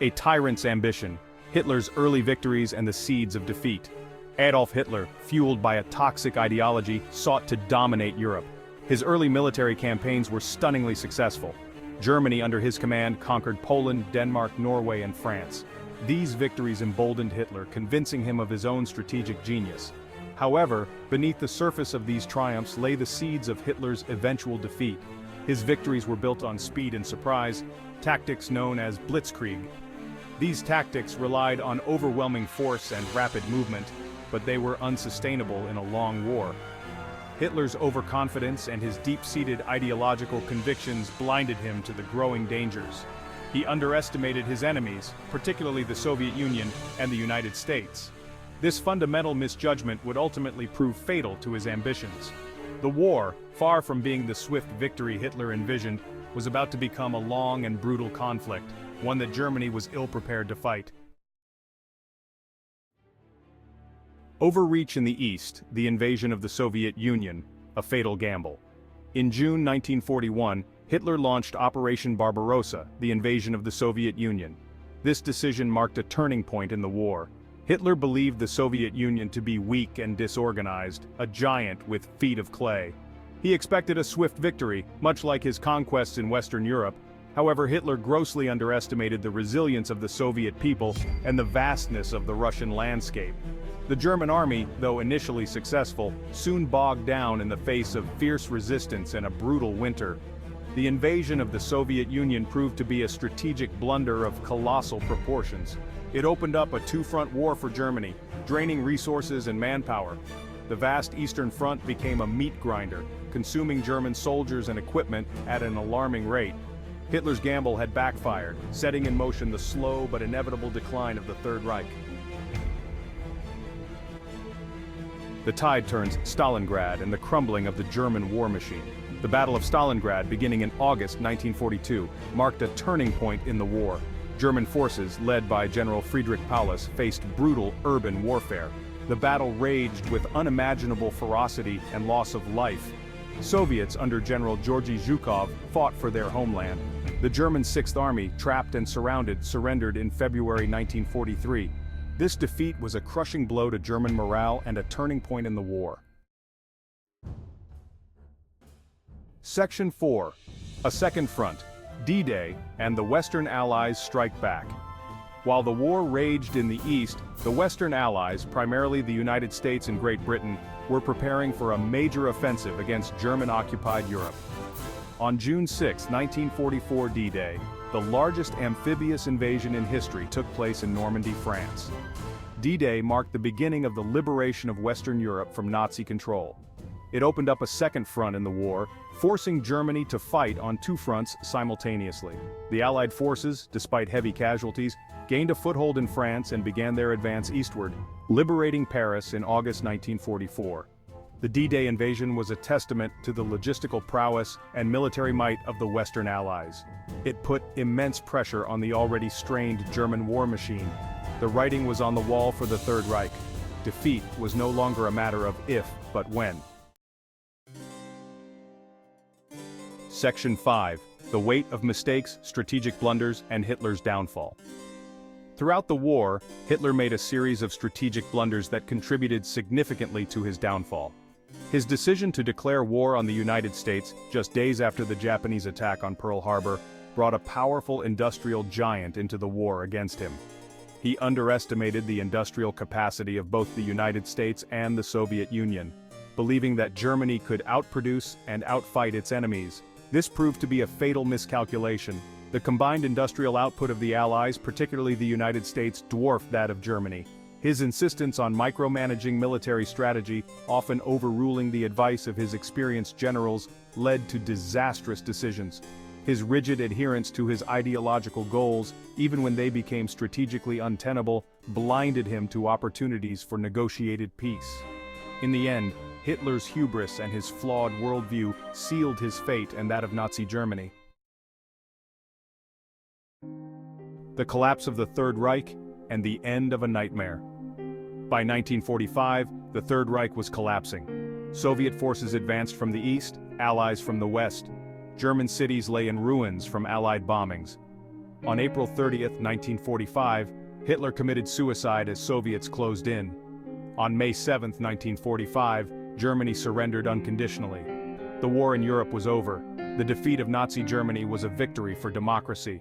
A tyrant's ambition, Hitler's early victories and the seeds of defeat. Adolf Hitler, fueled by a toxic ideology, sought to dominate Europe. His early military campaigns were stunningly successful. Germany under his command conquered Poland, Denmark, Norway, and France. These victories emboldened Hitler, convincing him of his own strategic genius. However, beneath the surface of these triumphs lay the seeds of Hitler's eventual defeat. His victories were built on speed and surprise, tactics known as blitzkrieg. These tactics relied on overwhelming force and rapid movement, but they were unsustainable in a long war. Hitler's overconfidence and his deep-seated ideological convictions blinded him to the growing dangers. He underestimated his enemies, particularly the Soviet Union and the United States. This fundamental misjudgment would ultimately prove fatal to his ambitions. The war, far from being the swift victory Hitler envisioned, was about to become a long and brutal conflict, one that Germany was ill-prepared to fight. Overreach in the East, the invasion of the Soviet Union, a fatal gamble. In June 1941, Hitler launched Operation Barbarossa, the invasion of the Soviet Union. This decision marked a turning point in the war. Hitler believed the Soviet Union to be weak and disorganized, a giant with feet of clay. He expected a swift victory, much like his conquests in Western Europe. However, Hitler grossly underestimated the resilience of the Soviet people and the vastness of the Russian landscape. The German army, though initially successful, soon bogged down in the face of fierce resistance and a brutal winter. The invasion of the Soviet Union proved to be a strategic blunder of colossal proportions. It opened up a two-front war for Germany, draining resources and manpower. The vast Eastern Front became a meat grinder, consuming German soldiers and equipment at an alarming rate. Hitler's gamble had backfired, setting in motion the slow but inevitable decline of the Third Reich. The tide turns Stalingrad and the crumbling of the German war machine. The Battle of Stalingrad, beginning in August 1942, marked a turning point in the war. German forces, led by General Friedrich Paulus, faced brutal urban warfare. The battle raged with unimaginable ferocity and loss of life. Soviets under General Georgy Zhukov fought for their homeland. The German Sixth Army, trapped and surrounded, surrendered in February 1943. This defeat was a crushing blow to German morale and a turning point in the war. Section 4. A Second Front, D-Day, and the Western Allies strike back. While the war raged in the East, the Western Allies, primarily the United States and Great Britain, were preparing for a major offensive against German-occupied Europe. On June 6, 1944 D-Day, the largest amphibious invasion in history took place in Normandy, France. D-Day marked the beginning of the liberation of Western Europe from Nazi control. It opened up a second front in the war, forcing Germany to fight on two fronts simultaneously. The Allied forces, despite heavy casualties, gained a foothold in France and began their advance eastward, liberating Paris in August 1944. The D-Day invasion was a testament to the logistical prowess and military might of the Western Allies. It put immense pressure on the already strained German war machine. The writing was on the wall for the Third Reich. Defeat was no longer a matter of if, but when. Section 5. The weight of mistakes, strategic blunders, and Hitler's downfall. Throughout the war, Hitler made a series of strategic blunders that contributed significantly to his downfall. His decision to declare war on the United States just days after the Japanese attack on Pearl Harbor brought a powerful industrial giant into the war against him. He underestimated the industrial capacity of both the United States and the Soviet Union, believing that Germany could outproduce and outfight its enemies. This proved to be a fatal miscalculation. The combined industrial output of the Allies, particularly the United States, dwarfed that of Germany. His insistence on micromanaging military strategy, often overruling the advice of his experienced generals, led to disastrous decisions. His rigid adherence to his ideological goals, even when they became strategically untenable, blinded him to opportunities for negotiated peace. In the end, Hitler's hubris and his flawed worldview sealed his fate and that of Nazi Germany. The collapse of the Third Reich and the end of a nightmare. By 1945, the Third Reich was collapsing. Soviet forces advanced from the east, Allies from the west. German cities lay in ruins from Allied bombings. On April 30, 1945, Hitler committed suicide as Soviets closed in. On May 7, 1945, Germany surrendered unconditionally. The war in Europe was over. The defeat of Nazi Germany was a victory for democracy.